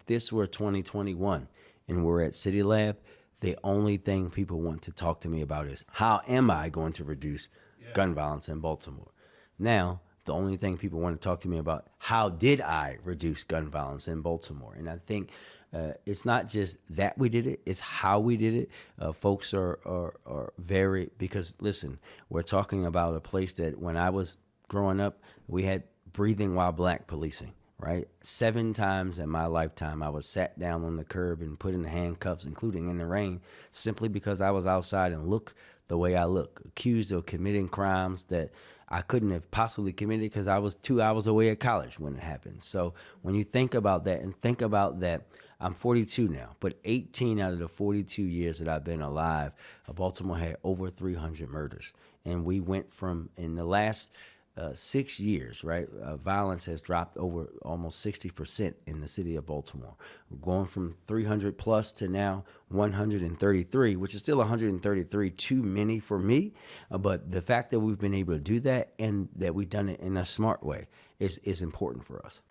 this were 2021 and we're at CityLab, the only thing people want to talk to me about is how am I going to reduce gun violence in Baltimore? Now, the only thing people want to talk to me about, how did I reduce gun violence in Baltimore? And I think it's not just that we did it, it's how we did it. Folks are very, because listen, we're talking about a place that when I was growing up, we had breathing while black policing, right? 7 times in my lifetime, I was sat down on the curb and put in handcuffs, including in the rain, simply because I was outside and looked the way I look, accused of committing crimes that I couldn't have possibly committed because I was 2 hours away at college when it happened. So when you think about that, and think about that, I'm 42 now, but 18 out of the 42 years that I've been alive, Baltimore had over 300 murders. And we went from, in the last 6 years, right, violence has dropped over almost 60% in the city of Baltimore. We're going from 300 plus to now 133, which is still 133 too many for me. But the fact that we've been able to do that and that we've done it in a smart way is important for us.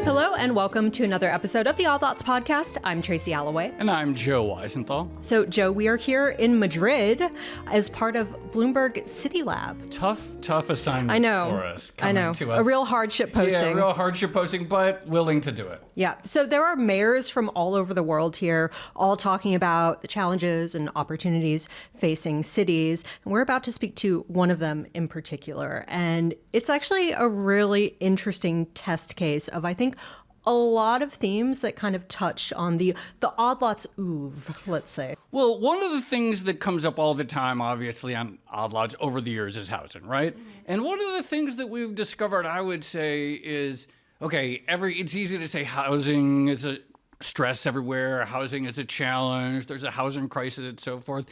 Hello and welcome to another episode of the All Thoughts podcast. I'm Tracy Alloway. And I'm Joe Weisenthal. So, Joe, we are here in Madrid as part of Bloomberg CityLab. Tough assignment for us. I know. A real hardship posting. Yeah, real hardship posting, but willing to do it. Yeah. So there are mayors from all over the world here, all talking about the challenges and opportunities facing cities. And we're about to speak to one of them in particular. And it's actually a really interesting test case of, I think, a lot of themes that kind of touch on the odd lots oeuvre, let's say. Well, one of the things that comes up all the time, obviously, on odd lots over the years is housing, right? And one of the things that we've discovered, I would say, is, okay, it's easy to say housing is a stress everywhere, housing is a challenge, there's a housing crisis and so forth.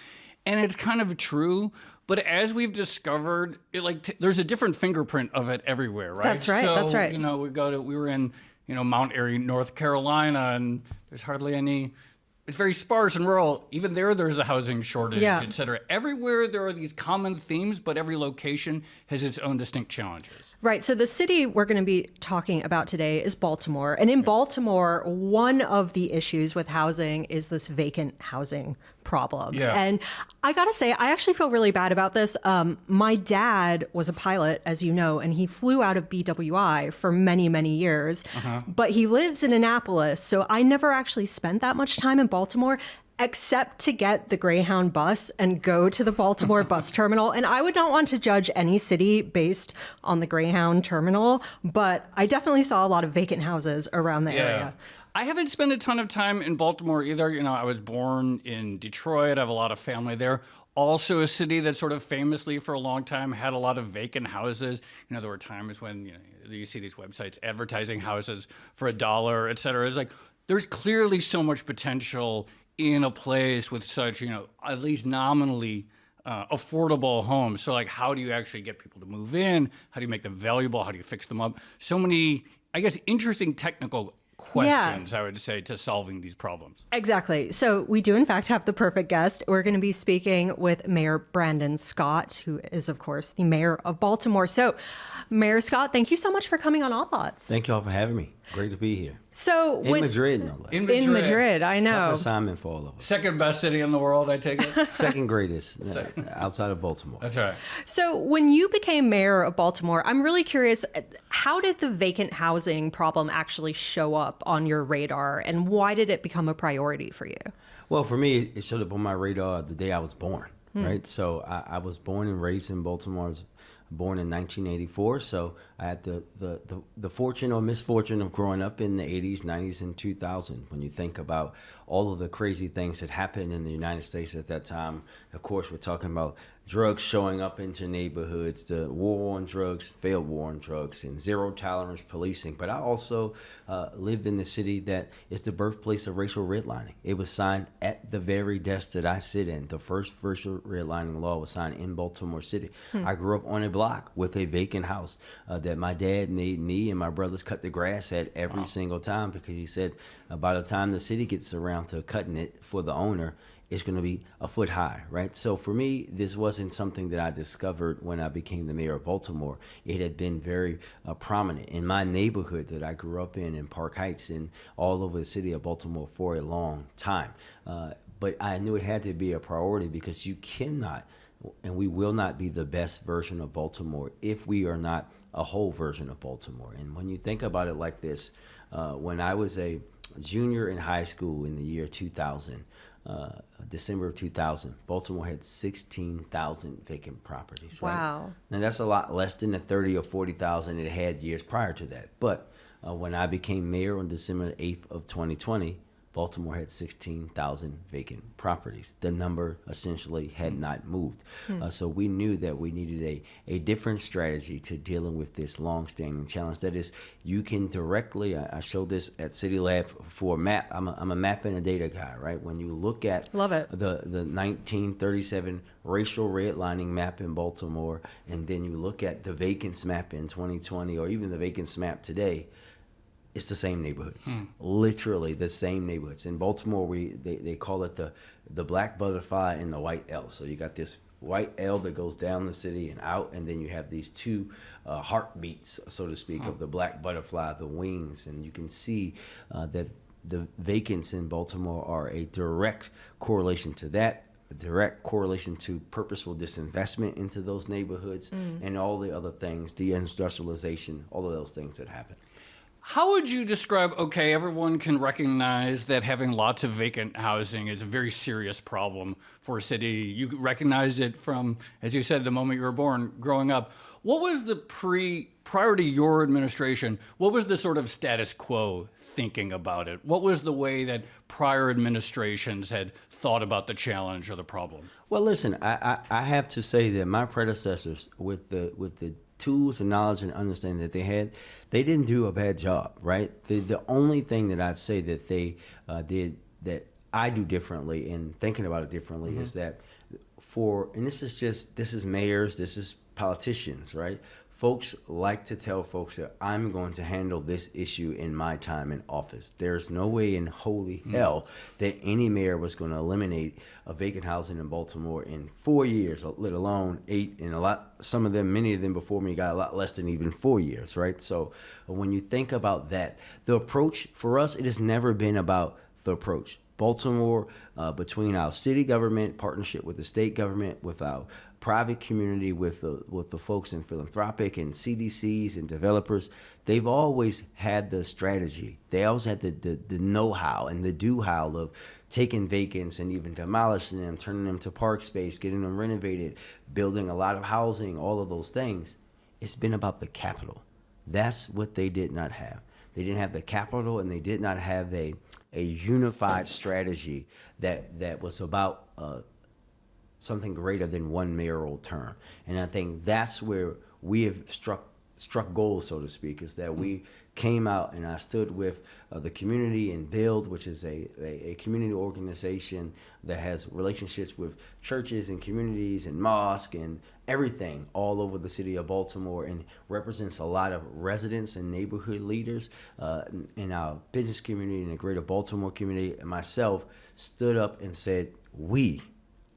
And it's kind of true, but as we've discovered, there's a different fingerprint of it everywhere, right? That's right, so, that's right. We were in Mount Airy, North Carolina, and there's hardly any, it's very sparse and rural. Even there's a housing shortage, et cetera. Everywhere there are these common themes, but every location has its own distinct challenges. Right. So the city we're going to be talking about today is Baltimore. And in Baltimore, one of the issues with housing is this vacant housing problem. Yeah. And I got to say, I actually feel really bad about this. My dad was a pilot, as you know, and he flew out of BWI for many, many years. But he lives in Annapolis. So I never actually spent that much time in Baltimore, except to get the Greyhound bus and go to the Baltimore bus terminal. And I would not want to judge any city based on the Greyhound terminal, but I definitely saw a lot of vacant houses around the area. I haven't spent a ton of time in Baltimore either. I was born in Detroit. I have a lot of family there. Also a city that sort of famously for a long time had a lot of vacant houses. There were times when you see these websites advertising houses for $1, et cetera. It's like there's clearly so much potential in a place with such, at least nominally affordable homes. So how do you actually get people to move in? How do you make them valuable? How do you fix them up? So many, I guess, interesting technical questions, I would say, to solving these problems. Exactly. So we do, in fact, have the perfect guest. We're going to be speaking with Mayor Brandon Scott, who is, of course, the mayor of Baltimore. So, Mayor Scott, thank you so much for coming on All Thoughts. Thank you all for having me. Great to be here. So in Madrid, no less. In Madrid, I know. Tough assignment for all of us. Second best city in the world, I take it? Second greatest, outside of Baltimore. That's right. So when you became mayor of Baltimore, I'm really curious, how did the vacant housing problem actually show up on your radar, and why did it become a priority for you? Well, for me, it showed up on my radar the day I was born, right? So I was born and raised in Baltimore. I was born in 1984, so I had the fortune or misfortune of growing up in the 80s, 90s, and 2000. When you think about all of the crazy things that happened in the United States at that time, of course, we're talking about drugs showing up into neighborhoods, the war on drugs, failed war on drugs, and zero tolerance policing. But I also lived in the city that is the birthplace of racial redlining. It was signed at the very desk that I sit in. The first racial redlining law was signed in Baltimore City. I grew up on a block with a vacant house that my dad made me and my brothers cut the grass at every single time, because he said by the time the city gets around to cutting it for the owner, it's going to be a foot high, right? So for me, this wasn't something that I discovered when I became the mayor of Baltimore. It had been very prominent in my neighborhood that I grew up in Park Heights and all over the city of Baltimore for a long time. But I knew it had to be a priority because you cannot and we will not be the best version of Baltimore if we are not a whole version of Baltimore. And when you think about it like this, when I was a junior in high school in the year 2000, December of 2000, Baltimore had 16,000 vacant properties. Right? Wow. Now that's a lot less than the 30 or 40,000 it had years prior to that. But when I became mayor on December 8th of 2020, Baltimore had 16,000 vacant properties. The number essentially had not moved. So we knew that we needed a different strategy to dealing with this long-standing challenge. That is, you can directly, I showed this at CityLab for a map. I'm a map and a data guy, right? When you look at Love it. the 1937 racial redlining map in Baltimore, and then you look at the vacants map in 2020, or even the vacants map today, it's the same neighborhoods, literally the same neighborhoods. In Baltimore, they call it the black butterfly and the white L. So you got this white L that goes down the city and out, and then you have these two heartbeats, so to speak, of the black butterfly, the wings. And you can see that the vacants in Baltimore are a direct correlation to that, a direct correlation to purposeful disinvestment into those neighborhoods, and all the other things, deindustrialization, all of those things that happen. How would you describe, okay, everyone can recognize that having lots of vacant housing is a very serious problem for a city. You recognize it from, as you said, the moment you were born, growing up. What was the prior to your administration, what was the sort of status quo thinking about it? What was the way that prior administrations had thought about the challenge or the problem? Well, listen, I have to say that my predecessors, with the tools and knowledge and understanding that they had, they didn't do a bad job, right? The only thing that I'd say that they did that I do differently and thinking about it differently is that and this is mayors, this is politicians, right? Folks like to tell folks that I'm going to handle this issue in my time in office. There's no way in holy hell that any mayor was going to eliminate a vacant housing in Baltimore in 4 years, let alone 8, and some of them, many of them before me got a lot less than even 4 years, right? So when you think about that, the approach for us, it has never been about the approach. Baltimore, between our city government, partnership with the state government, with our private community, with the folks in philanthropic and CDCs and developers, they've always had the strategy. They always had the know-how and the do-how of taking vacants and even demolishing them, turning them to park space, getting them renovated, building a lot of housing, all of those things. It's been about the capital. That's what they did not have. They didn't have the capital, and they did not have a unified strategy that was about something greater than one mayoral term. And I think that's where we have struck gold, so to speak, is that we came out and I stood with the community and Build, which is a community organization that has relationships with churches and communities and mosques and everything all over the city of Baltimore, and represents a lot of residents and neighborhood leaders in our business community and the greater Baltimore community. And myself stood up and said, we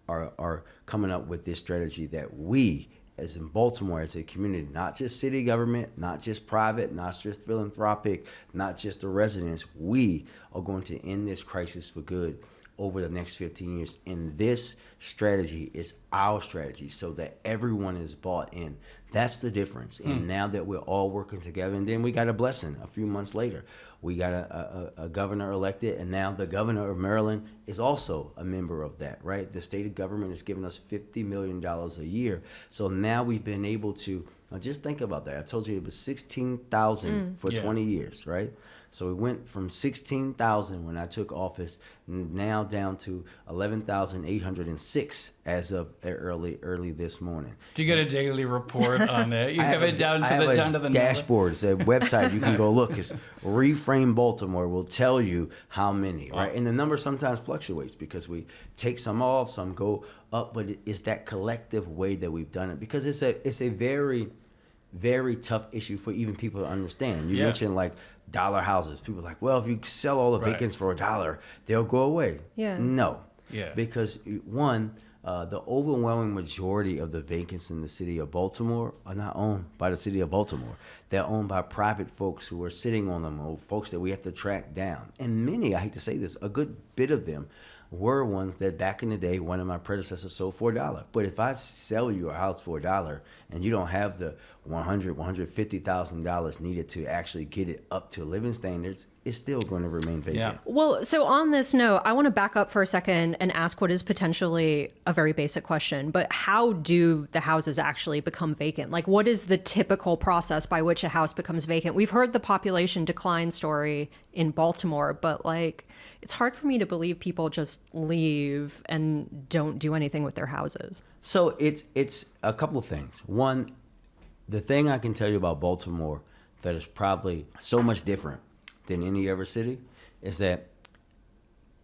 are coming up with this strategy that we, as in Baltimore, as a community, not just city government, not just private, not just philanthropic, not just the residents, we are going to end this crisis for good over the next 15 years. And this strategy is our strategy, so that everyone is bought in. That's the difference. And now that we're all working together, and then we got a blessing a few months later. We got a governor elected, and now the governor of Maryland is also a member of that, right? The state government has given us $50 million a year. So now we've been able to, just think about that. I told you it was 16,000 for 20 years, right? So we went from 16,000 when I took office, now down to 11,806 as of early this morning. Do you get a daily report on that? You have it down to the dashboard. It's a website you can go look. It's Reframe Baltimore will tell you how many, right? And the number sometimes fluctuates because we take some off, some go up, but it's that collective way that we've done it, because it's a very, very tough issue for even people to understand. You mentioned like dollar houses. People are like, well, if you sell all the vacants for $1, they'll go away. Yeah. No. Yeah. Because one, the overwhelming majority of the vacants in the city of Baltimore are not owned by the city of Baltimore. They're owned by private folks who are sitting on them, or folks that we have to track down. And many, I hate to say this, a good bit of them were ones that back in the day, one of my predecessors sold for $1. But if I sell you a house for $1 and you don't have the $150,000 needed to actually get it up to living standards, it's still going to remain vacant. Yeah. Well, so on this note, I want to back up for a second and ask what is potentially a very basic question, but how do the houses actually become vacant? Like, what is the typical process by which a house becomes vacant? We've heard the population decline story in Baltimore, but like, it's hard for me to believe people just leave and don't do anything with their houses. So it's a couple of things. One, the thing I can tell you about Baltimore that is probably so much different than any other city is that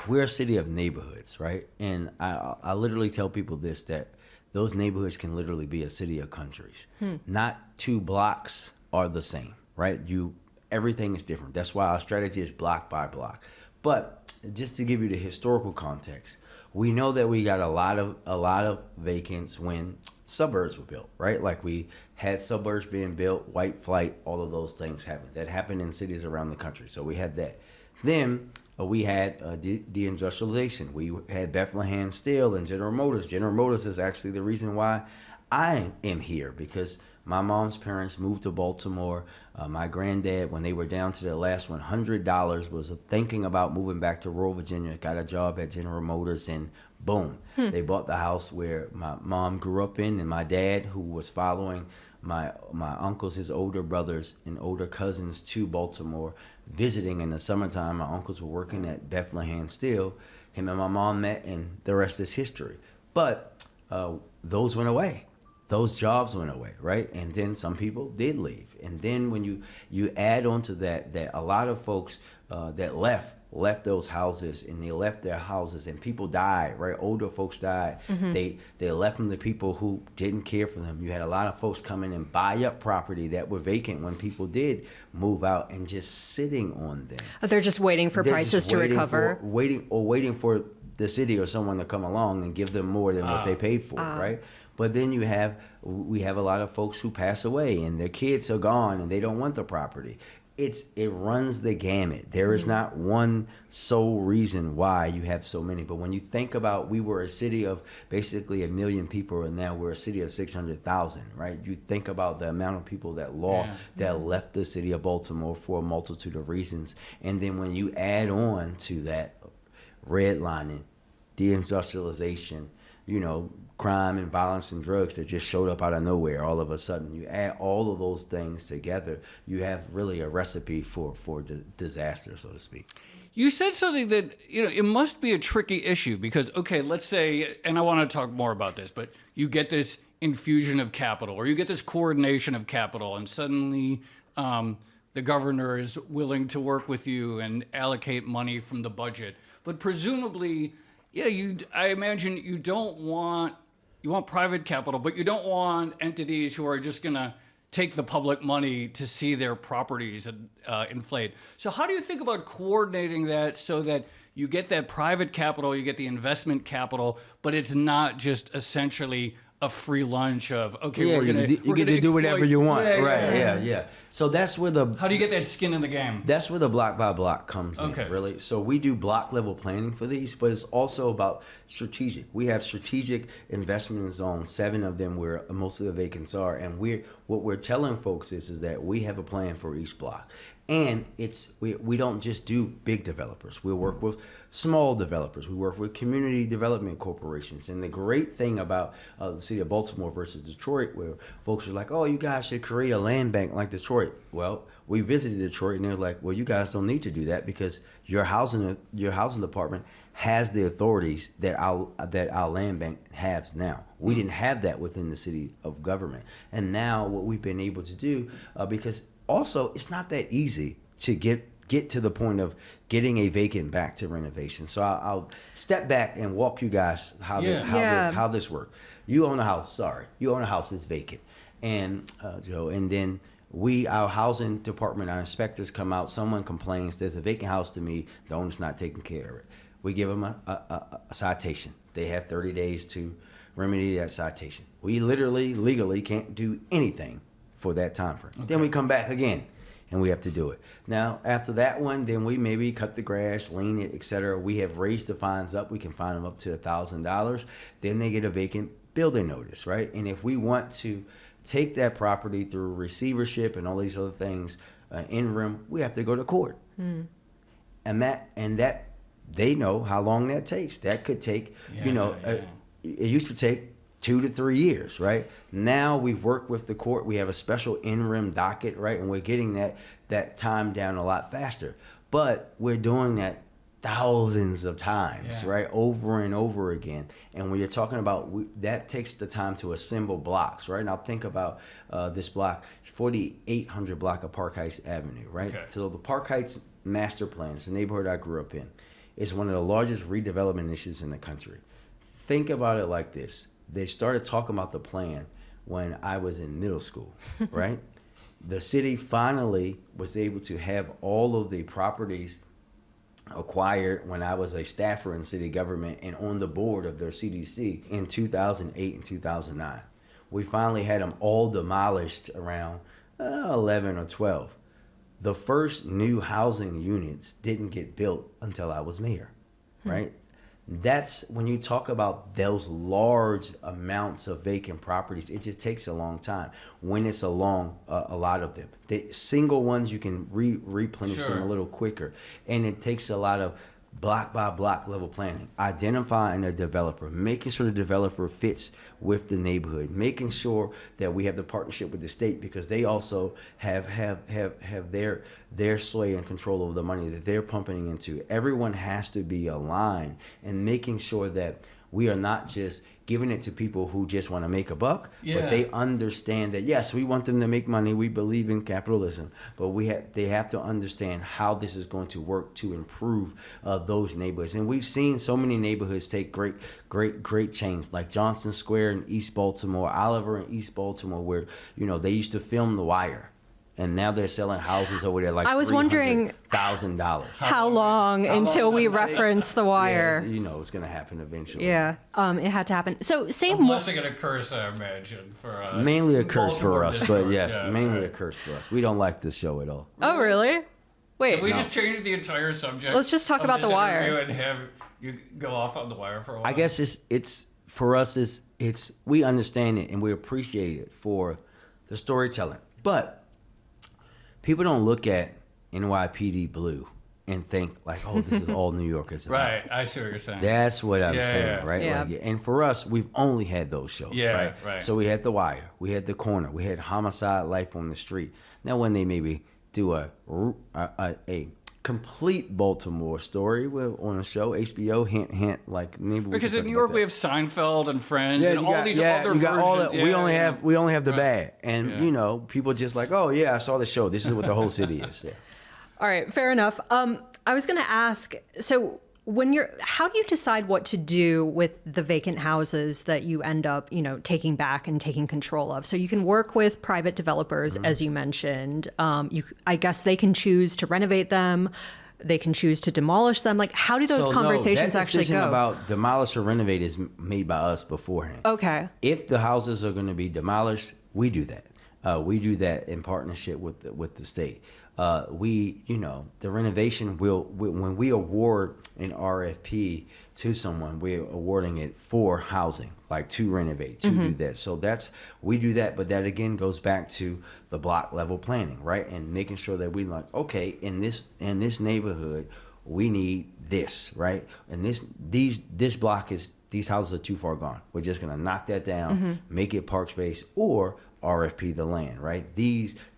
we're a city of neighborhoods, right? And I literally tell people this, that those neighborhoods can literally be a city of countries. Not two blocks are the same, right? Everything is different. That's why our strategy is block by block. But just to give you the historical context, we know that we got a lot of vacants when suburbs were built, right? Like we had suburbs being built, white flight, all of those things happened. That happened in cities around the country. So we had that. Then we had deindustrialization. We had Bethlehem Steel and General Motors. General Motors is actually the reason why I am here, because my mom's parents moved to Baltimore. My granddad, when they were down to their last $100, was thinking about moving back to rural Virginia, got a job at General Motors, and boom, they bought the house where my mom grew up in, and my dad, who was following my uncles, his older brothers and older cousins to Baltimore, visiting in the summertime. My uncles were working at Bethlehem Steel. Him and my mom met, and the rest is history. But those went away. Those jobs went away, right? And then some people did leave. And then when you add on to that a lot of folks that left those houses, and they left their houses, and people died, right? Older folks died. They left them to people who didn't care for them. You had a lot of folks come in and buy up property that were vacant when people did move out, and just sitting on them. They're just waiting for prices to recover. Waiting for the city or someone to come along and give them more than what they paid for, right? But then we have a lot of folks who pass away and their kids are gone and they don't want the property. It runs the gamut. There is not one sole reason why you have so many. But when you think about, we were a city of basically 1 million people, and now we're a city of 600,000, right? You think about the amount of people that left the city of Baltimore for a multitude of reasons. And then when you add on to that redlining, deindustrialization, crime and violence and drugs that just showed up out of nowhere all of a sudden. You add all of those things together, you have really a recipe for disaster, so to speak. You said something that, it must be a tricky issue because, okay, let's say, and I want to talk more about this, but you get this infusion of capital, or you get this coordination of capital, and suddenly the governor is willing to work with you and allocate money from the budget. But presumably, I imagine you want private capital, but you don't want entities who are just going to take the public money to see their properties inflate. So how do you think about coordinating that so that you get that private capital, you get the investment capital, but it's not just essentially a free lunch of, okay, we're going to you get to do whatever you want. Yeah. So that's where how do you get that skin in the game? That's where the block by block comes in, really. So we do block level planning for these, but it's also about strategic. We have strategic investment zones, 7 of them where most of the vacants are, and what we're telling folks is that we have a plan for each block. And we don't just do big developers. We work with small developers. We work with community development corporations. And the great thing about the city of Baltimore versus Detroit, where folks are like, oh, you guys should create a land bank like Detroit. Well, we visited Detroit, and they're like, well, you guys don't need to do that because your housing department has the authorities that our land bank has now. We didn't have that within the city of government. And now what we've been able to do, because also, it's not that easy to get to the point of getting a vacant back to renovation. So I'll step back and walk you guys how this works. You own a house. You own a house that's vacant, and and then our housing department, our inspectors come out. Someone complains, there's a vacant house to me. The owner's not taking care of it. We give them a citation. They have 30 days to remedy that citation. We literally, legally can't do anything for that time frame. Okay. Then we come back again, and we have to do it. Now, after that one, then we maybe cut the grass, lean it, etc. We have raised the fines up. We can fine them up to $1,000. Then they get a vacant building notice, right? And if we want to take that property through receivership and all these other things, interim, we have to go to court. And that they know how long that takes. That could take, it used to take 2 to 3 years, right? Now we've worked with the court. We have a special interim docket, right? And we're getting that time down a lot faster. But we're doing that thousands of times, right? Over and over again. And when you're talking about, that takes the time to assemble blocks, right? Now think about this block, 4800 block of Park Heights Avenue, right? Okay. So the Park Heights master plan, it's the neighborhood I grew up in, is one of the largest redevelopment initiatives in the country. Think about it like this. They started talking about the plan when I was in middle school, right? The city finally was able to have all of the properties acquired when I was a staffer in city government and on the board of their CDC in 2008 and 2009. We finally had them all demolished around 11 or 12. The first new housing units didn't get built until I was mayor, right? That's when you talk about those large amounts of vacant properties, it just takes a long time. When it's a lot of them. The single ones, you can replenish them a little quicker. And it takes a lot of block by block level planning, identifying a developer, making sure the developer fits with the neighborhood, making sure that we have the partnership with the state because they also have their sway and control over the money that they're pumping into. Everyone has to be aligned and making sure that we are not just giving it to people who just want to make a buck, but they understand that, yes, we want them to make money. We believe in capitalism, but they have to understand how this is going to work to improve those neighborhoods. And we've seen so many neighborhoods take great change, like Johnson Square in East Baltimore, Oliver in East Baltimore, where, they used to film The Wire. And now they're selling houses over there like I was wondering $300,000. How long until we reference The Wire? Yeah, it's going to happen eventually. Yeah, it had to happen. So say more. Blessing and a curse, I imagine, for mainly a curse Baltimore for us, but yes, mainly a curse for us. We don't like this show at all. Oh, really? Wait, can we just change the entire subject? Let's just talk about The Wire and have you go off on The Wire for a while. I guess it's for us. It's we understand it and we appreciate it for the storytelling, but people don't look at NYPD Blue and think like, oh, this is all New Yorkers. Right, I see what you're saying. That's what I'm saying, right? Yeah. Like, and for us, we've only had those shows, right? So we had The Wire, we had The Corner, we had Homicide: Life on the Street. Now when they maybe do a complete Baltimore story on a show, HBO, hint, like maybe because in New York we have Seinfeld and Friends and all these other you got versions. all that. We only have the bad, and people just like, oh yeah, I saw the show. This is what the whole city is. Yeah. All right, fair enough. I was going to ask, so how do you decide what to do with the vacant houses that you end up, taking back and taking control of? So you can work with private developers, as you mentioned. I guess they can choose to renovate them. They can choose to demolish them. Like, how do those conversations actually go? That decision about demolish or renovate is made by us beforehand. Okay. If the houses are going to be demolished, we do that. We do that in partnership with the state. The renovation when we award an RFP to someone, we're awarding it for housing, like to renovate, to do that. So we do that, but that again goes back to the block level planning, right? And making sure that we like, okay, in this neighborhood, we need this, right? And this block these houses are too far gone. We're just gonna knock that down, make it park space, or RFP the land, right?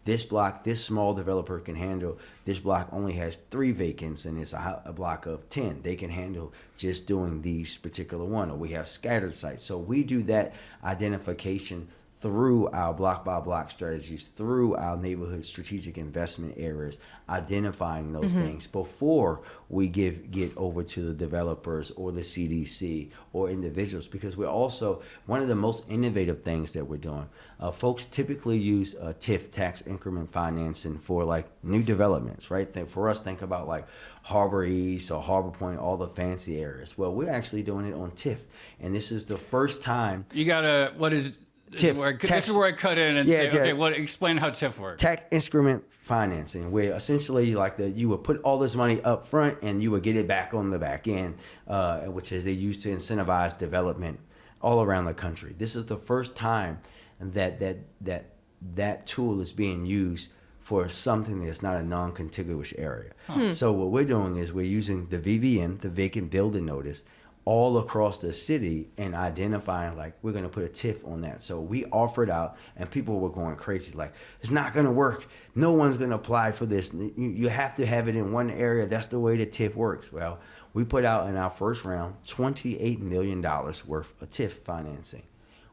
This block, this small developer can handle. This block only has 3 vacants and it's a block of 10. They can handle just doing these particular one, or we have scattered sites. So we do that identification through our block by block strategies, through our neighborhood strategic investment areas, identifying those things before we get over to the developers or the CDC or individuals, because we're also one of the most innovative things that we're doing. Folks typically use TIF, tax increment financing, for like new developments, right? For us, think about like Harbor East or Harbor Point, all the fancy areas. Well, we're actually doing it on TIF, and this is the first time. You gotta, what is TIF, this is where I cut in and say, okay, explain how TIF works. Tax increment financing, where essentially like you would put all this money up front and you would get it back on the back end, which is they use to incentivize development all around the country. This is the first time that tool is being used for something that's not a non-contiguous area. So what we're doing is we're using the VBN, the vacant building notice, all across the city, and identifying like we're going to put a TIF on that. So we offered out, and people were going crazy like, it's not going to work, no one's going to apply for this, you have to have it in one area, that's the way the TIF works. Well, we put out in our first round $28 million worth of TIF financing.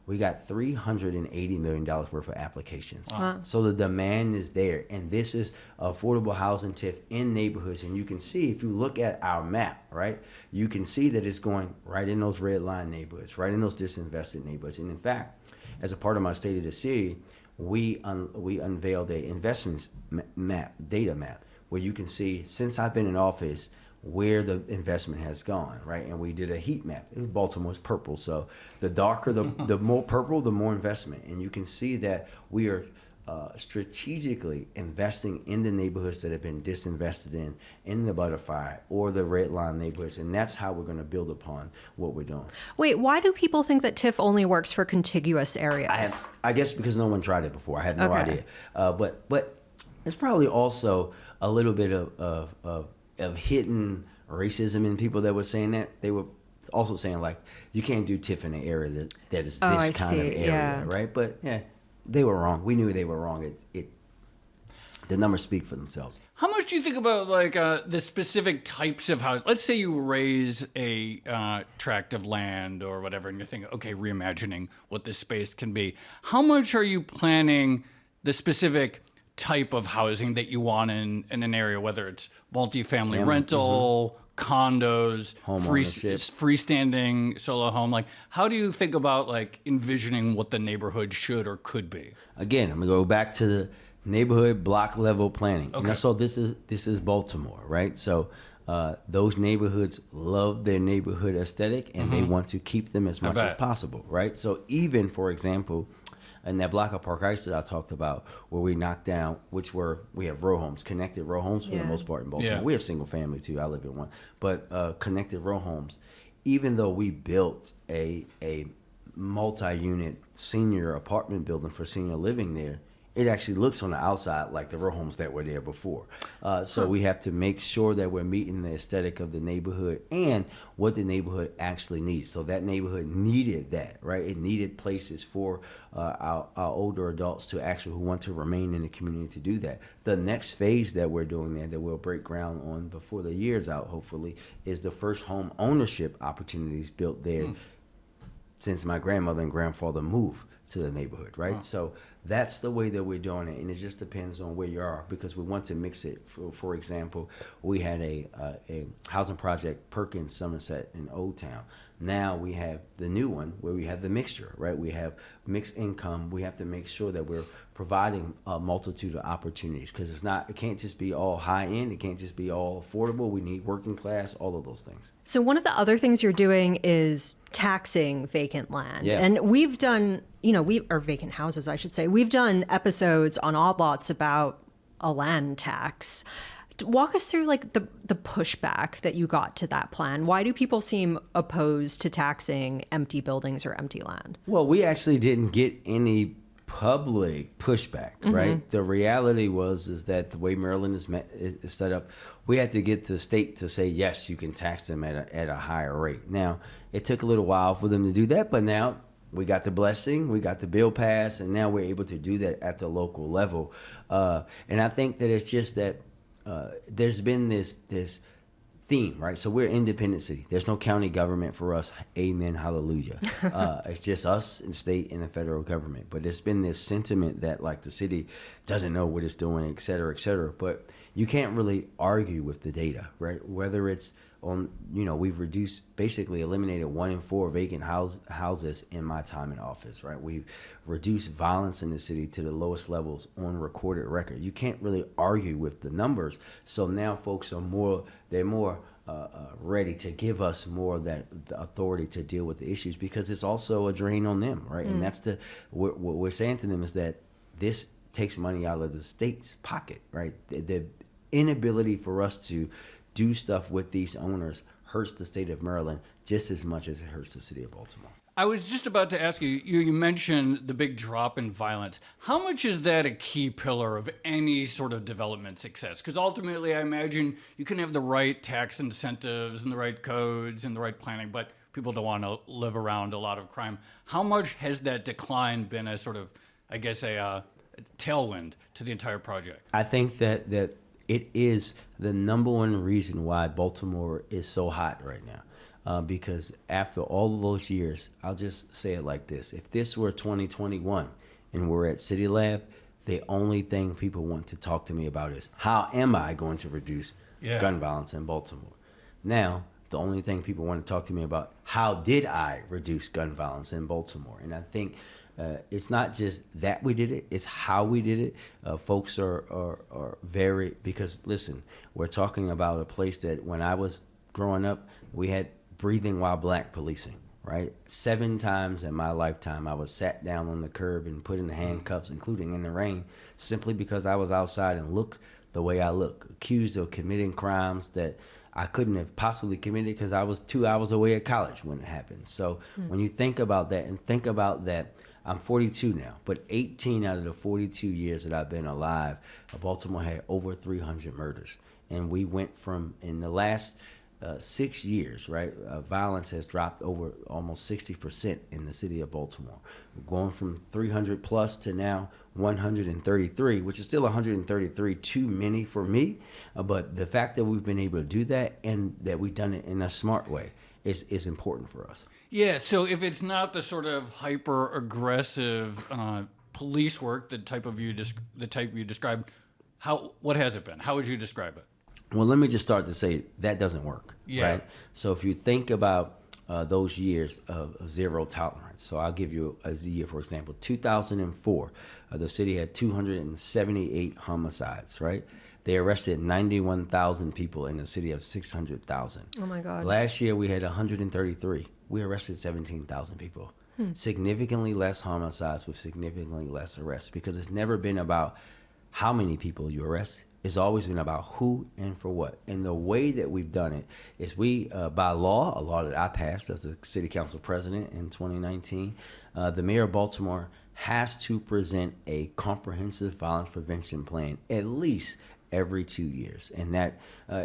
We got $380 million worth of applications. Wow. So the demand is there. And this is affordable housing TIF in neighborhoods. And you can see, if you look at our map, right, you can see that it's going right in those red line neighborhoods, right in those disinvested neighborhoods. And in fact, as a part of my State of the City, we unveiled a investments data map, where you can see, since I've been in office, where the investment has gone, right? And we did a heat map. Baltimore's purple, so the darker, the more purple, the more investment. And you can see that we are strategically investing in the neighborhoods that have been disinvested in the Butterfly or the red line neighborhoods, and that's how we're going to build upon what we're doing. Wait, why do people think that TIF only works for contiguous areas? I guess because no one tried it before. I had no idea. But it's probably also a little bit of hidden racism in people that were saying that. They were also saying like, you can't do TIF in an area that is this kind of area, right? But yeah, they were wrong. We knew they were wrong. The numbers speak for themselves. How much do you think about like the specific types of houses? Let's say you raise a tract of land or whatever, and you're thinking, okay, reimagining what this space can be. How much are you planning the specific type of housing that you want in an area, whether it's multifamily rental, condos, freestanding solo home? Like, how do you think about like envisioning what the neighborhood should or could be? Again, I'm gonna go back to the neighborhood block level planning. Okay. And so this is Baltimore, right? So those neighborhoods love their neighborhood aesthetic, and they want to keep them as much as possible, right? So even, for example, in that block of Park Heights that I talked about, where we knocked down, we have row homes, connected row homes for the most part in Baltimore. Yeah. We have single family too. I live in one, but connected row homes. Even though we built a multi-unit senior apartment building for senior living there, it actually looks on the outside like the row homes that were there before. So we have to make sure that we're meeting the aesthetic of the neighborhood and what the neighborhood actually needs. So that neighborhood needed that, right? It needed places for our older adults to actually, who want to remain in the community, to do that. The next phase that we're doing there, that we'll break ground on before the year's out, hopefully, is the first home ownership opportunities built there since my grandmother and grandfather moved to the neighborhood, right? Wow. So that's the way that we're doing it, and it just depends on where you are, because we want to mix it. For example, we had a housing project, Perkins Somerset in Old Town. Now we have the new one where we have the mixture, right? We have mixed income. We have to make sure that we're providing a multitude of opportunities, because it can't just be all high end. It can't just be all affordable. We need working class, all of those things. So one of the other things you're doing is taxing vacant land. Yeah. And we've done, or vacant houses, I should say. We've done episodes on Odd Lots about a land tax. Walk us through like the pushback that you got to that plan. Why do people seem opposed to taxing empty buildings or empty land? Well, we actually didn't get any public pushback, right? The reality is that the way Maryland is set up, we had to get the state to say, yes, you can tax them at a higher rate. Now, it took a little while for them to do that, but now we got the blessing, we got the bill passed, and now we're able to do that at the local level. And I think that it's just that there's been this theme, right? So we're an independent city. There's no county government for us. Amen. Hallelujah. It's just us and state and the federal government. But there's been this sentiment that like the city doesn't know what it's doing, et cetera, et cetera. But you can't really argue with the data, right? Whether it's on, we've basically eliminated 1 in 4 vacant houses in my time in office, right? We've reduced violence in the city to the lowest levels on recorded record. You can't really argue with the numbers. So now folks are more ready to give us more of the authority to deal with the issues, because it's also a drain on them, right? And that's what we're saying to them is that this takes money out of the state's pocket, right? The inability for us to do stuff with these owners hurts the state of Maryland just as much as it hurts the city of Baltimore. I was just about to ask you, you mentioned the big drop in violence. How much is that a key pillar of any sort of development success? Because ultimately, I imagine you can have the right tax incentives and the right codes and the right planning, but people don't want to live around a lot of crime. How much has that decline been a sort of, I guess, a tailwind to the entire project? I think that it is the number one reason why Baltimore is so hot right now. Because after all of those years, I'll just say it like this. If this were 2021 and we're at CityLab, the only thing people want to talk to me about is, how am I going to reduce gun violence in Baltimore? Now, the only thing people want to talk to me about, how did I reduce gun violence in Baltimore? And I think it's not just that we did it, it's how we did it. Folks are very, because listen, we're talking about a place that when I was growing up, we had breathing while black policing, right? 7 times in my lifetime, I was sat down on the curb and put in the handcuffs, including in the rain, simply because I was outside and looked the way I look, accused of committing crimes that I couldn't have possibly committed because I was 2 hours away at college when it happened. So when you think about that, and think about that, I'm 42 now, but 18 out of the 42 years that I've been alive, Baltimore had over 300 murders. And we went from, in the last 6 years, right, violence has dropped over almost 60% in the city of Baltimore. We're going from 300 plus to now 133, which is still 133 too many for me. But the fact that we've been able to do that and that we've done it in a smart way is important for us. Yeah, so if it's not the sort of hyper-aggressive police work, the type you described, what has it been? How would you describe it? Well, let me just start to say that doesn't work, right? So if you think about those years of zero tolerance, so I'll give you a year, for example, 2004, the city had 278 homicides, right? They arrested 91,000 people in a city of 600,000. Oh my God. Last year we had 133. We arrested 17,000 people. Significantly less homicides with significantly less arrests, because it's never been about how many people you arrest. It's always been about who and for what. And the way that we've done it is by law, a law that I passed as the city council president in 2019, the mayor of Baltimore has to present a comprehensive violence prevention plan at least every 2 years. And that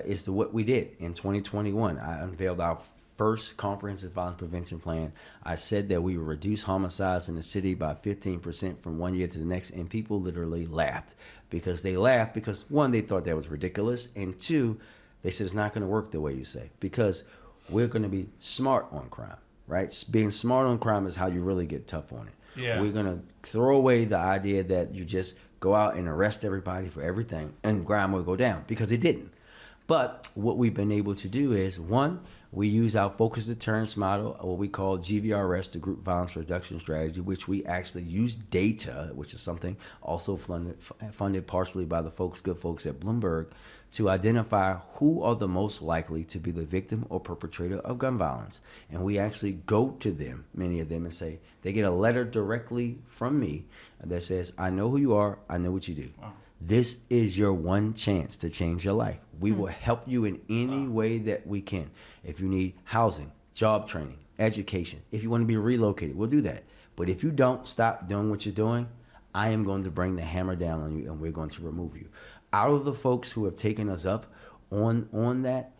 is what we did in 2021. I unveiled our first comprehensive violence prevention plan. I said that we would reduce homicides in the city by 15% from one year to the next, and people literally laughed. Because one, they thought that was ridiculous, and two, they said it's not going to work the way you say, because we're going to be smart on crime, right? Being smart on crime is how you really get tough on it. Yeah. We're going to throw away the idea that you just go out and arrest everybody for everything and crime will go down, because it didn't. But what we've been able to do is, one, we use our focused deterrence model, what we call GVRS, the Group Violence Reduction Strategy, which we actually use data, which is something also funded partially by the good folks at Bloomberg, to identify who are the most likely to be the victim or perpetrator of gun violence. And we actually go to them, many of them, and say, they get a letter directly from me that says, I know who you are, I know what you do. Wow. This is your one chance to change your life. We will help you in any way that we can. If you need housing, job training, education, if you want to be relocated, we'll do that. But if you don't stop doing what you're doing, I am going to bring the hammer down on you and we're going to remove you. Out of the folks who have taken us up on that,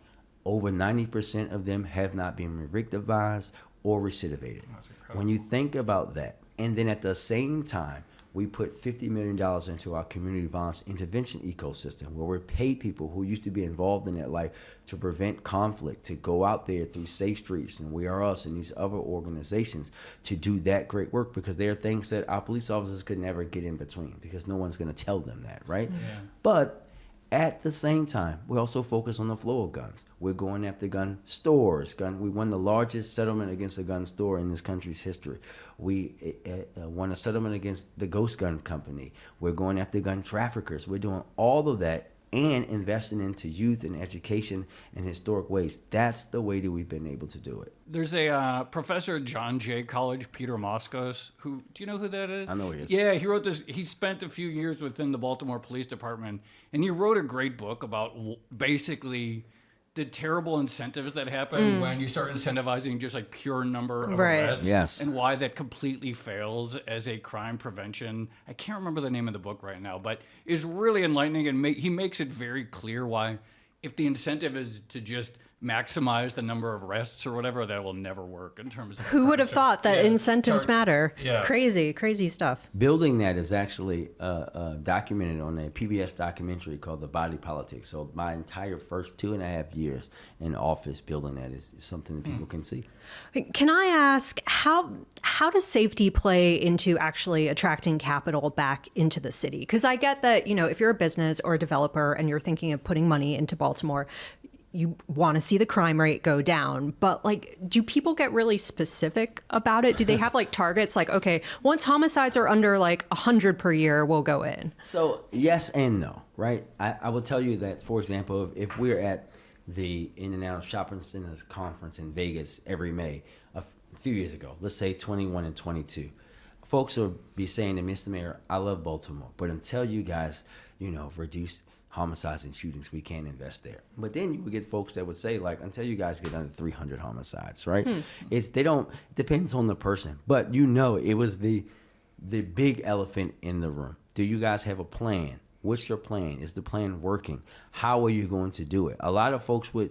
over 90% of them have not been revictimized or recidivated. When you think about that, and then at the same time, we put $50 million into our community violence intervention ecosystem, where we pay people who used to be involved in that life to prevent conflict, to go out there through Safe Streets and We Are Us and these other organizations to do that great work, because there are things that our police officers could never get in between because no one's going to tell them that, right? Yeah. But at the same time, we also focus on the flow of guns. We're going after gun stores. We won the largest settlement against a gun store in this country's history. We won a settlement against the Ghost Gun Company. We're going after gun traffickers. We're doing all of that and investing into youth and education in historic ways. That's the way that we've been able to do it. There's a professor at John Jay College, Peter Moskos, who, do you know who that is? I know he is. Yeah, he wrote this. He spent a few years within the Baltimore Police Department, and he wrote a great book about basically the terrible incentives that happen when you start incentivizing just like pure number of arrests, yes, and why that completely fails as a crime prevention. I can't remember the name of the book right now, but it's really enlightening, and he makes it very clear why, if the incentive is to just maximize the number of arrests or whatever, that will never work in terms of... Who would have thought that incentives matter? Yeah. Crazy stuff. Building that is actually documented on a PBS documentary called The Body Politic. So my entire first 2.5 years in office building that is something that people can see. Can I ask, how does safety play into actually attracting capital back into the city? Because I get that, if you're a business or a developer and you're thinking of putting money into Baltimore, you want to see the crime rate go down, but do people get really specific about it? Do they have targets okay, once homicides are under 100 per year, we'll go in? So yes and no, right? I will tell you that, for example, if we're at the International Shopping Centers Conference in Vegas every May, a few years ago, let's say 21 and 22, folks will be saying to Mr. Mayor, I love Baltimore, but until you guys, reduce homicides and shootings, we can't invest there. But then you would get folks that would say, until you guys get under 300 homicides, right? It depends on the person. But it was the big elephant in the room. Do you guys have a plan? What's your plan? Is the plan working? How are you going to do it?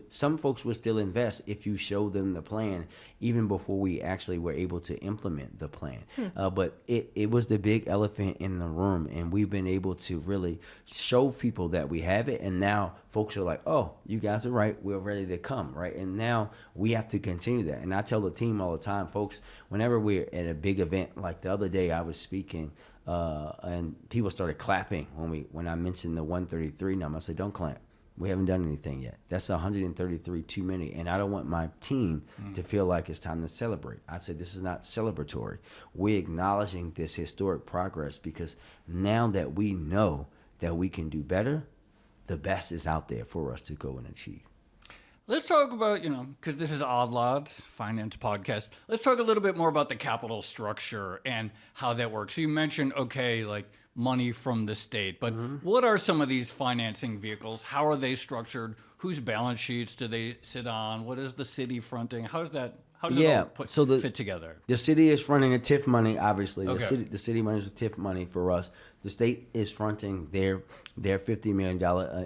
Some folks would still invest if you show them the plan, even before we actually were able to implement the plan. But it was the big elephant in the room, and we've been able to really show people that we have it. And now folks are like, oh, you guys are right. We're ready to come, right? And now we have to continue that. And I tell the team all the time, folks, whenever we're at a big event, like the other day I was speaking, and people started clapping when I mentioned the 133 number. I said, don't clap. We haven't done anything yet. That's 133 too many, and I don't want my team to feel like it's time to celebrate. I said, this is not celebratory. We're acknowledging this historic progress, because now that we know that we can do better, the best is out there for us to go and achieve. Let's talk about, because this is Odd Lots, finance podcast. Let's talk a little bit more about the capital structure and how that works. So you mentioned, money from the state, but what are some of these financing vehicles? How are they structured? Whose balance sheets do they sit on? What is the city fronting? How does it all fit together? The city is fronting a TIF money, obviously. Okay. The city money is a TIF money for us. The state is fronting their $50 million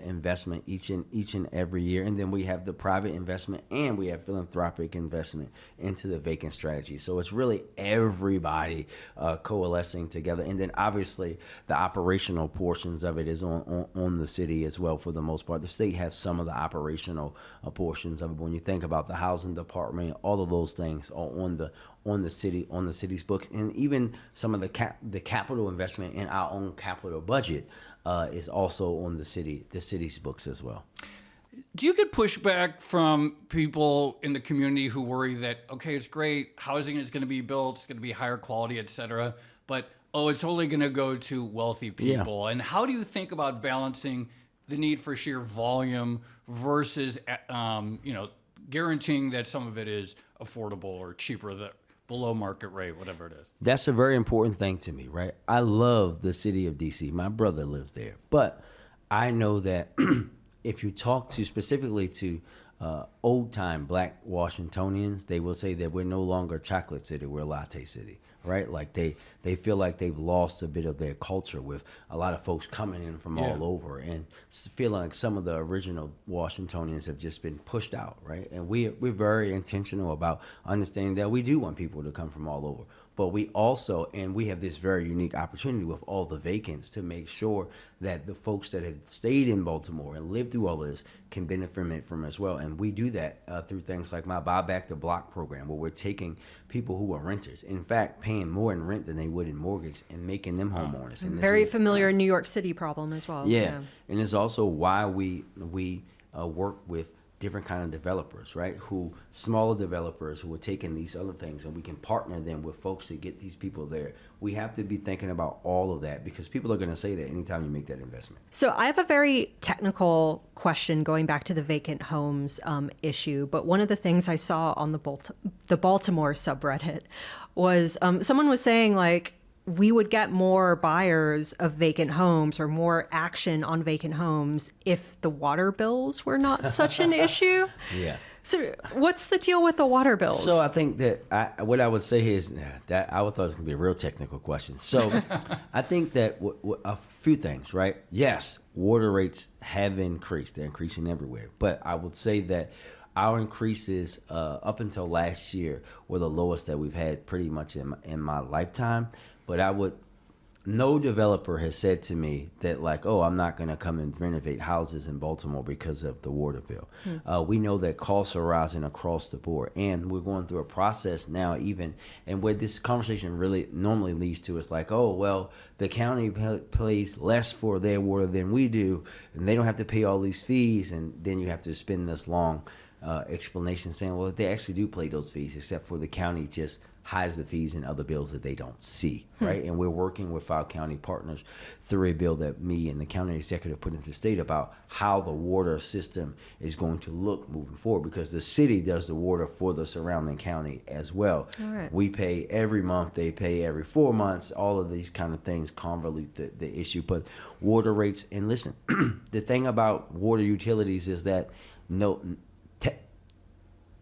investment each and every year. And then we have the private investment, and we have philanthropic investment into the Vacant strategy. So it's really everybody coalescing together. And then obviously the operational portions of it is on the city as well, for the most part. The state has some of the operational portions of it. But when you think about the housing department, all of those things are on the city's books, and even some of the capital investment in our own capital budget is also on the city's books as well. Do you get pushback from people in the community who worry that, okay, it's great, housing is going to be built, it's going to be higher quality, et cetera, but it's only going to go to wealthy people? Yeah. And how do you think about balancing the need for sheer volume versus guaranteeing that some of it is affordable or cheaper, below market rate, whatever it is? That's a very important thing to me, right? I love the city of DC. My brother lives there. But I know that if you talk specifically to old-time Black Washingtonians, they will say that we're no longer chocolate city, we're latte city, right? Like they feel like they've lost a bit of their culture, with a lot of folks coming in from all over, and feeling like some of the original Washingtonians have just been pushed out, right? And we're very intentional about understanding that we do want people to come from all over. But we also, and we have this very unique opportunity with all the vacants to make sure that the folks that have stayed in Baltimore and lived through all this can benefit from it as well. And we do that through things like my Buy Back the Block program, where we're taking people who are renters, in fact, paying more in rent than they would in mortgage and making them homeowners. And Very familiar New York City problem as well. Yeah. And it's also why we work with different kind of developers, right? Smaller developers who are taking these other things, and we can partner them with folks to get these people there. We have to be thinking about all of that, because people are going to say that anytime you make that investment. So I have a very technical question going back to the vacant homes issue. But one of the things I saw on the Baltimore subreddit was someone was saying, like, we would get more buyers of vacant homes or more action on vacant homes if the water bills were not such an issue. Yeah. So what's the deal with the water bills? So I think that what I would say is that I would thought it was going to be a real technical question. So I think that a few things, right? Yes, water rates have increased. They're increasing everywhere. But I would say that our increases up until last year were the lowest that we've had pretty much in my lifetime. But no developer has said to me that, like, oh, I'm not going to come and renovate houses in Baltimore because of the water bill. We know that costs are rising across the board, and we're going through a process now even, and where this conversation really normally leads to is like, oh, well, the county pays less for their water than we do, and they don't have to pay all these fees, and then you have to spend this long explanation saying, well, they actually do pay those fees, except for the county just hides the fees in other bills that they don't see, right? And we're working with our county partners through a bill that me and the county executive put into state about how the water system is going to look moving forward, because the city does the water for the surrounding county as well. All right. We pay every month, they pay every 4 months, all of these kind of things convolute the issue. But water rates, and listen, the thing about water utilities is that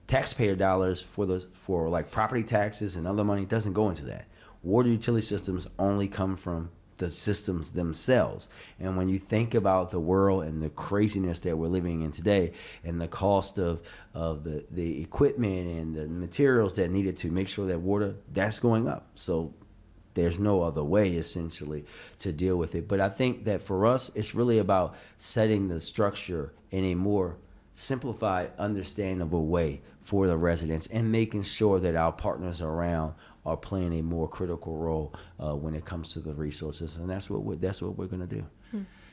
taxpayer dollars for like property taxes and other money doesn't go into that. Water utility systems only come from the systems themselves. And when you think about the world and the craziness that we're living in today, and the cost of the equipment and the materials that needed to make sure that water, that's going up. So there's no other way, essentially, to deal with it. But I think that for us, it's really about setting the structure in a more simplified, understandable way for the residents, and making sure that our partners around are playing a more critical role when it comes to the resources, and that's what we're going to do.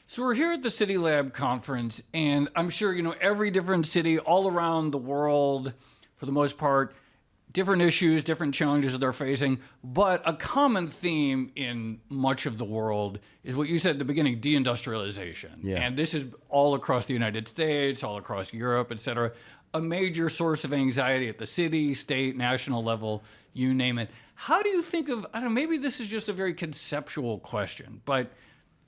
So we're here at the CityLab conference, and I'm sure every different city all around the world, for the most part, different issues, different challenges they're facing, but a common theme in much of the world is what you said at the beginning, deindustrialization. Yeah. And this is all across the United States, all across Europe, et cetera, a major source of anxiety at the city, state, national level, you name it. How do you think of, I don't know, maybe this is just a very conceptual question, but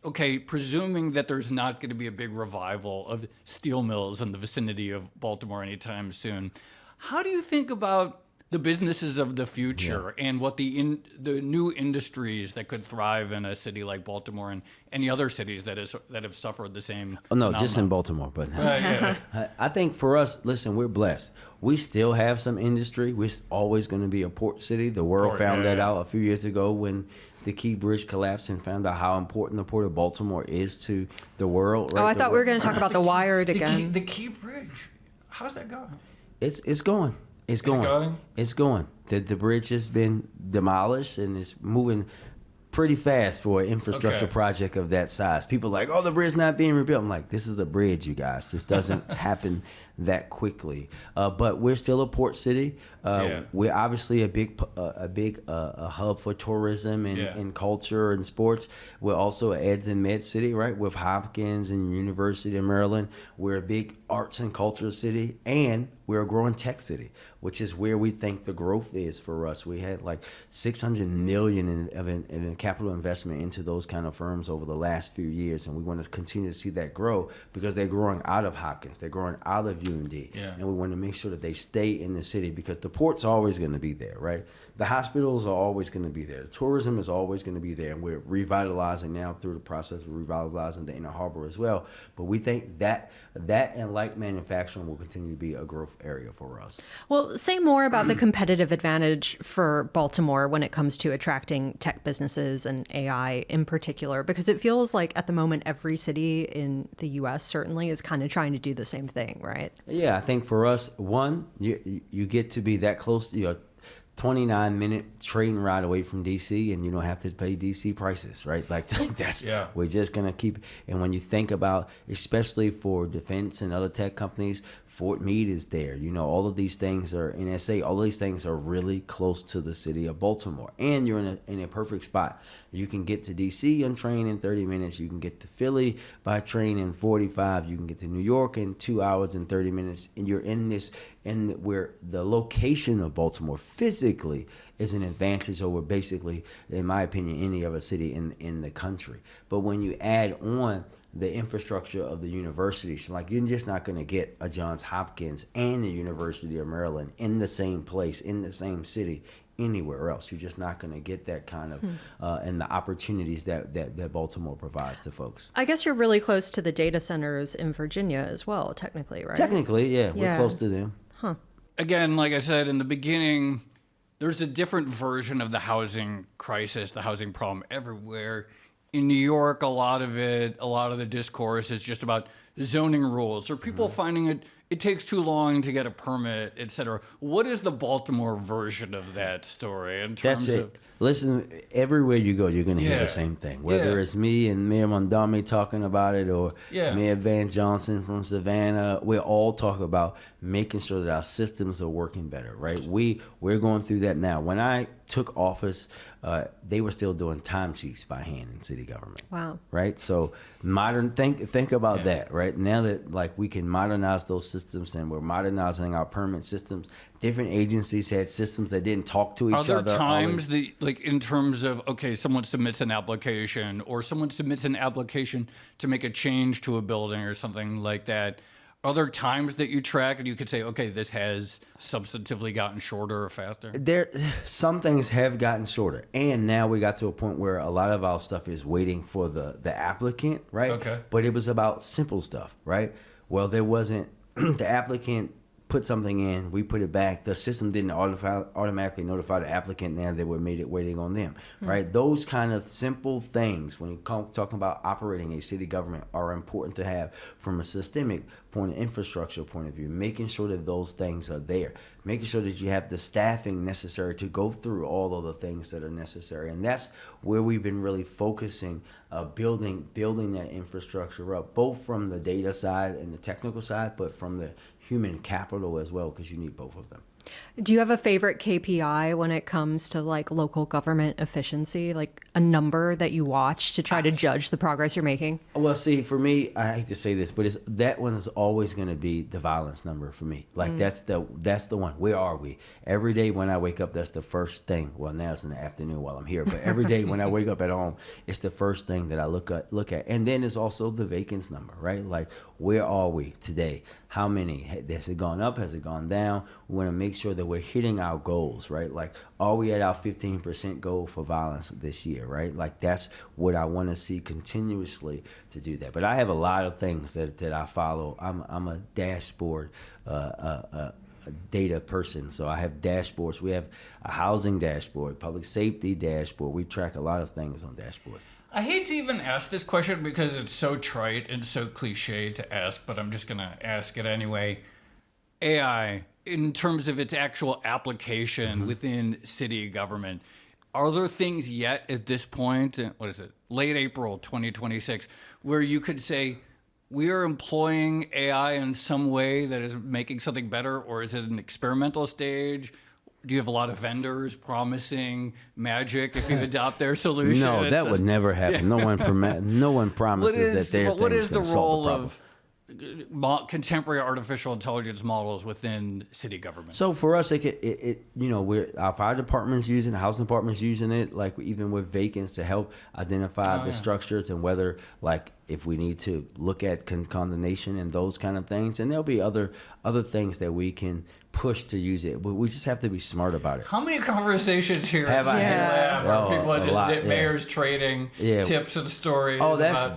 okay, presuming that there's not going to be a big revival of steel mills in the vicinity of Baltimore anytime soon, how do you think about the businesses of the future and what the new industries that could thrive in a city like Baltimore and any other cities that have suffered the same phenomenon? Just in Baltimore, but yeah. I think for us, listen, we're blessed. We still have some industry. We're always going to be a port city. The world found that out a few years ago when the Key Bridge collapsed, and found out how important the Port of Baltimore is to the world. Right? Oh, I thought we were going to talk about the Wired again. The Key Bridge, how's that going? It's going. It's going. The bridge has been demolished, and it's moving pretty fast for an infrastructure project of that size. People are like, oh, the bridge's not being rebuilt. I'm like, this is a bridge, you guys. This doesn't happen that quickly. But we're still a port city. We're obviously a big hub for tourism and culture and sports. We're also an eds and med city, right? With Hopkins and University of Maryland. We're a big arts and culture city, and we're a growing tech city, which is where we think the growth is for us. We had like $600 million in capital investment into those kind of firms over the last few years, and we want to continue to see that grow because they're growing out of Hopkins, they're growing out of UND, and we want to make sure that they stay in the city because the port's always going to be there, right? The hospitals are always going to be there. The tourism is always going to be there, and we're revitalizing now through the process of revitalizing the Inner Harbor as well. But we think that and like manufacturing will continue to be a growth area for us. Well, say more about the competitive advantage for Baltimore when it comes to attracting tech businesses and AI in particular, because it feels like at the moment every city in the U.S. certainly is kind of trying to do the same thing, right? Yeah, I think for us, one, you get to be that close, 29-minute train ride away from DC, and you don't have to pay DC prices, right? Like that's we're just gonna keep. And when you think about, especially for defense and other tech companies, Fort Meade is there. All of these things are in SA. All of these things are really close to the city of Baltimore, and you're in a perfect spot. You can get to DC on train in 30 minutes. You can get to Philly by train in 45. You can get to New York in 2 hours and 30 minutes. And you're where the location of Baltimore physically is an advantage over basically, in my opinion, any other city in the country. But when you add on the infrastructure of the universities, like you're just not going to get a Johns Hopkins and the University of Maryland in the same place, in the same city, anywhere else. You're just not going to get that kind of and the opportunities that Baltimore provides to folks. I guess you're really close to the data centers in Virginia as well, technically, right? Technically, yeah. We're close to them. Again, like I said in the beginning, there's a different version of the housing crisis, the housing problem everywhere. In New York, a lot of the discourse is just about zoning rules or people finding it takes too long to get a permit, et cetera. What is the Baltimore version of that story in terms of... Listen, everywhere you go, you're going to hear the same thing. Whether it's me and Mayor Mondami talking about it or Mayor Van Johnson from Savannah, we all talk about making sure that our systems are working better, right? We're going through that now. When I took office, they were still doing timesheets by hand in city government. Wow. Right? So think about that, right? Now that we can modernize those systems and we're modernizing our permit systems, different agencies had systems that didn't talk to each other. Are there times that, in terms of, someone submits an application or someone submits an application to make a change to a building or something like that, are there times that you track and you could say, okay, this has substantively gotten shorter or faster? Some things have gotten shorter. And now we got to a point where a lot of our stuff is waiting for the applicant, right? Okay. But it was about simple stuff, right? Well, there wasn't, the applicant put something in, we put it back. The system didn't automatically notify the applicant. Now they were made it waiting on them, right? Those kind of simple things when you're talking about operating a city government are important to have from a systemic point of infrastructure point of view, making sure that those things are there, making sure that you have the staffing necessary to go through all of the things that are necessary. And that's where we've been really focusing, building that infrastructure up, both from the data side and the technical side, but from the human capital as well, because you need both of them. Do you have a favorite KPI when it comes to local government efficiency, like a number that you watch to try to judge the progress you're making? Well, see, for me, I hate to say this, but that one is always going to be the violence number for me. That's the one. Where are we? Every day when I wake up, that's the first thing. Well, now it's in the afternoon while I'm here, but every day when I wake up at home, it's the first thing that I look at. And then it's also the vacants number, right? Where are we today? How many? Has it gone up? Has it gone down? We want to make sure that we're hitting our goals, right? Are we at our 15% goal for violence this year, right? That's what I want to see continuously to do that. But I have a lot of things that I follow. I'm a dashboard data person, so I have dashboards. We have a housing dashboard, public safety dashboard. We track a lot of things on dashboards. I hate to even ask this question because it's so trite and so cliche to ask, but I'm just going to ask it anyway. AI, in terms of its actual application within city government, are there things yet at this point, what is it, late April 2026, where you could say, we are employing AI in some way that is making something better, or is it an experimental stage? Do you have a lot of vendors promising magic if you adopt their solution? No, that would never happen. No one promises that their thing is going to solve the problem. contemporary artificial intelligence models within city government? So for us, our fire department's using it, housing department's using it, like even with Vacants to help identify the structures and whether, like, if we need to look at condemnation and those kind of things. And there'll be other things that we can push to use it, but we just have to be smart about it. How many conversations here Have at I CityLab had? are people that lot, just mayors trading tips and stories? Oh, that's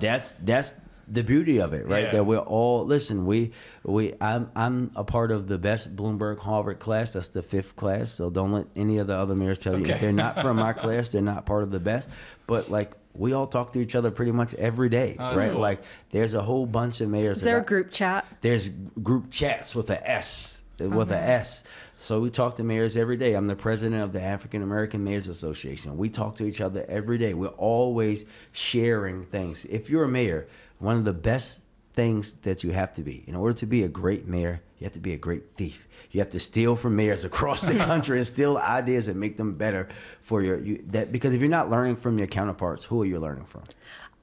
the beauty of it, right? Yeah. That we're all I'm a part of the best Bloomberg Harvard class. That's the 5th class. So don't let any of the other mayors tell you if they're not from my class, they're not part of the best. But like, we all talk to each other pretty much every day, right? Cool. Like, there's a whole bunch of mayors. Is there a group chat? There's group chats with an S. With an S. So we talk to mayors every day. I'm the president of the African American Mayors Association. We talk to each other every day. We're always sharing things. If you're a mayor, one of the best things that you have to be, in order to be a great mayor, you have to be a great thief. You have to steal from mayors across the country and steal ideas and make them better for because if you're not learning from your counterparts, who are you learning from?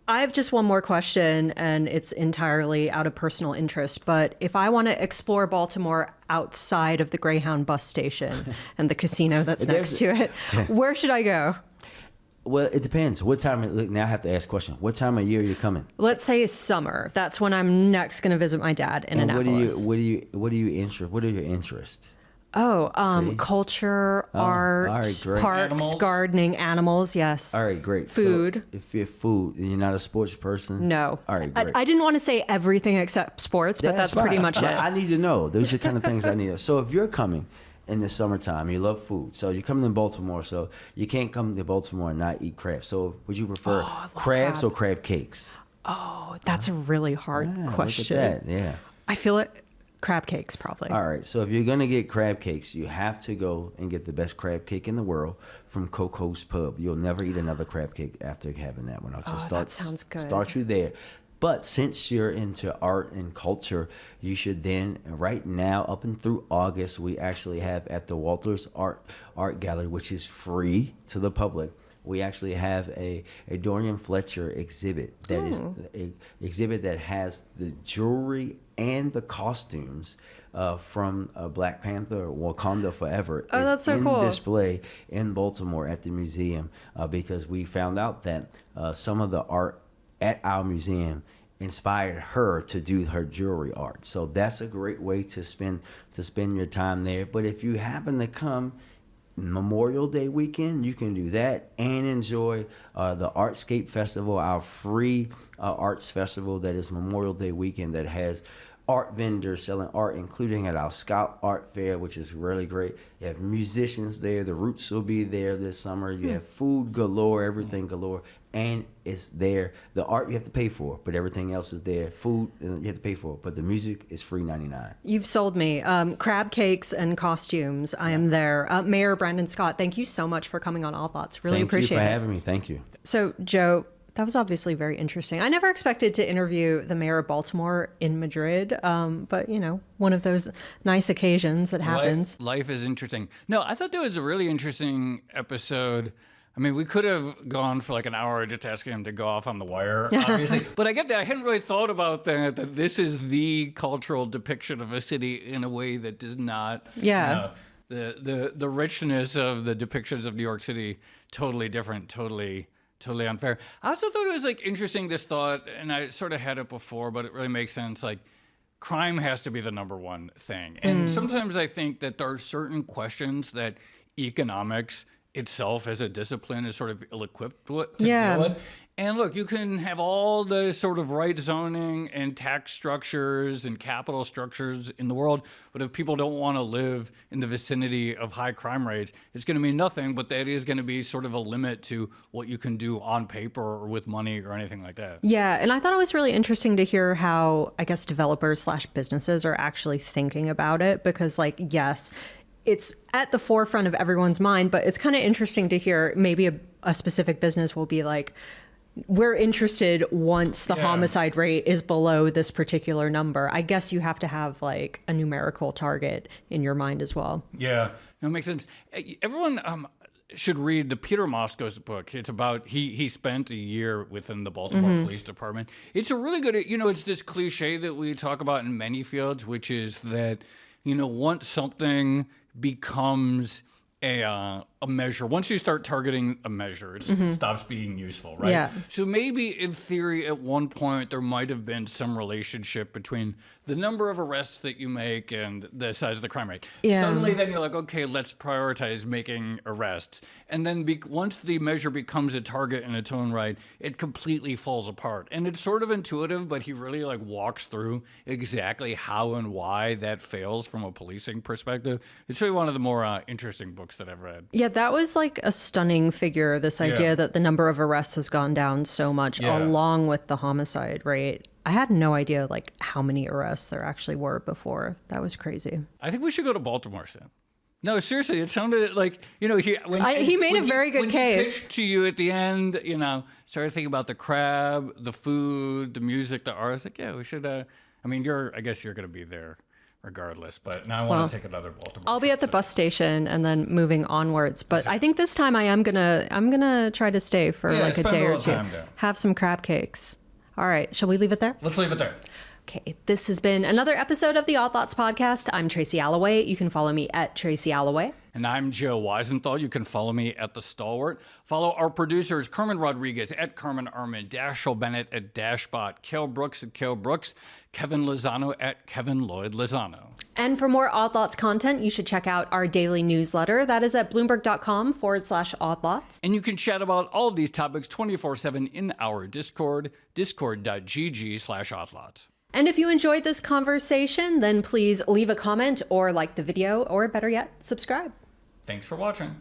I have just one more question, and it's entirely out of personal interest. But if I want to explore Baltimore outside of the Greyhound bus station and the casino that's next to it, where should I go? Well, it depends. What time? Look, now I have to ask a question. What time of year are you coming? Let's say it's summer. That's when I'm next going to visit my dad in Annapolis. What are your interests? Culture, art, all right, great. parks, Animals? gardening, animals, yes. All right, great. Food. So if you're food and you're not a sports person? No. All right, great. I didn't want to say everything except sports, but that's pretty fine. much it. I need to know. Those are the kind of things I need. So if you're coming in the summertime, you love food. So you're coming to Baltimore, so you can't come to Baltimore and not eat crab. So would you prefer crabs crab. or crab cakes? Oh, that's a really hard question. Look at that. Yeah. I feel it. Crab cakes, probably. All right, so if you're going to get crab cakes, you have to go and get the best crab cake in the world from Coco's Pub. You'll never eat another crab cake after having that one. That sounds good. Start you there. But since you're into art and culture, you should then, right now, up and through August, we actually have at the Walters Art Gallery, which is free to the public. We actually have a Dorian Fletcher exhibit that is a exhibit that has the jewelry and the costumes from Black Panther, Wakanda Forever. Oh, that's so cool. Display in Baltimore at the museum because we found out that some of the art at our museum inspired her to do her jewelry art. So that's a great way to spend your time there. But if you happen to come Memorial Day weekend, you can do that and enjoy the Artscape Festival, our free arts festival that is Memorial Day weekend that has art vendors selling art, including at our Scout Art Fair, which is really great. You have musicians there. The Roots will be there this summer. You have food galore, everything galore, and it's there. The art you have to pay for, but everything else is there. Food you have to pay for, but the music is free $99. You've sold me. Crab cakes and costumes. I am there. Mayor Brandon Scott, thank you so much for coming on All Thoughts. Really appreciate it. Thank you for having me. Thank you. So, Joe, that was obviously very interesting. I never expected to interview the mayor of Baltimore in Madrid, but, one of those nice occasions that happens. Life is interesting. No, I thought that was a really interesting episode. I mean, we could have gone for like an hour just asking him to go off on the wire, obviously. But I get that. I hadn't really thought about that this is the cultural depiction of a city in a way that does not... Yeah. The richness of the depictions of New York City, totally different, totally unfair. I also thought it was like interesting, this thought, and I sort of had it before, but it really makes sense. Like, crime has to be the number one thing. And sometimes I think that there are certain questions that economics itself as a discipline is sort of ill-equipped to deal with. And look, you can have all the sort of right zoning and tax structures and capital structures in the world, but if people don't want to live in the vicinity of high crime rates, it's going to mean nothing, but that is going to be sort of a limit to what you can do on paper or with money or anything like that. Yeah, and I thought it was really interesting to hear how, I guess, developers / businesses are actually thinking about it, because, like, yes, it's at the forefront of everyone's mind, but it's kind of interesting to hear maybe a specific business will be like, we're interested once the homicide rate is below this particular number. I guess you have to have like a numerical target in your mind as well. Yeah, that makes sense. Everyone, should read the Peter Moscow's book. It's about, he spent a year within the Baltimore Police Department. It's a really good, it's this cliche that we talk about in many fields, which is that, once something becomes a measure, once you start targeting a measure, it stops being useful, right? Yeah. So maybe in theory, at one point, there might have been some relationship between the number of arrests that you make and the size of the crime rate. Yeah. Suddenly, then you're like, okay, let's prioritize making arrests. And then once the measure becomes a target in its own right, it completely falls apart. And it's sort of intuitive, but he really walks through exactly how and why that fails from a policing perspective. It's really one of the more interesting books that I've read. Yeah, that was a stunning figure, this idea that the number of arrests has gone down so much along with the homicide rate. I had no idea how many arrests there actually were before. That was crazy. I think we should go to Baltimore, Sam. No, seriously, it sounded like, he made a very good case. He pitched to you at the end, started thinking about the crab, the food, the music, the art. I was like, yeah, we should, I guess you're going to be there regardless, but now I want to take another Baltimore. I'll be at the bus station and then moving onwards. But I think this time I'm gonna try to stay for a day or two. Have some crab cakes. All right, shall we leave it there? Let's leave it there. Okay, this has been another episode of the Odd Lots podcast. I'm Tracy Alloway. You can follow me at Tracy Alloway. And I'm Joe Weisenthal. You can follow me at The Stalwart. Follow our producers, Carmen Rodriguez at Carmen Armin, Dashiell Bennett at Dashbot, Kel Brooks at Kel Brooks, Kevin Lozano at Kevin Lloyd Lozano. And for more Odd Lots content, you should check out our daily newsletter. That is at bloomberg.com/oddlots. And you can chat about all of these topics 24/7 in our Discord, discord.gg/oddlots. And if you enjoyed this conversation, then please leave a comment or like the video, or better yet, subscribe. Thanks for watching.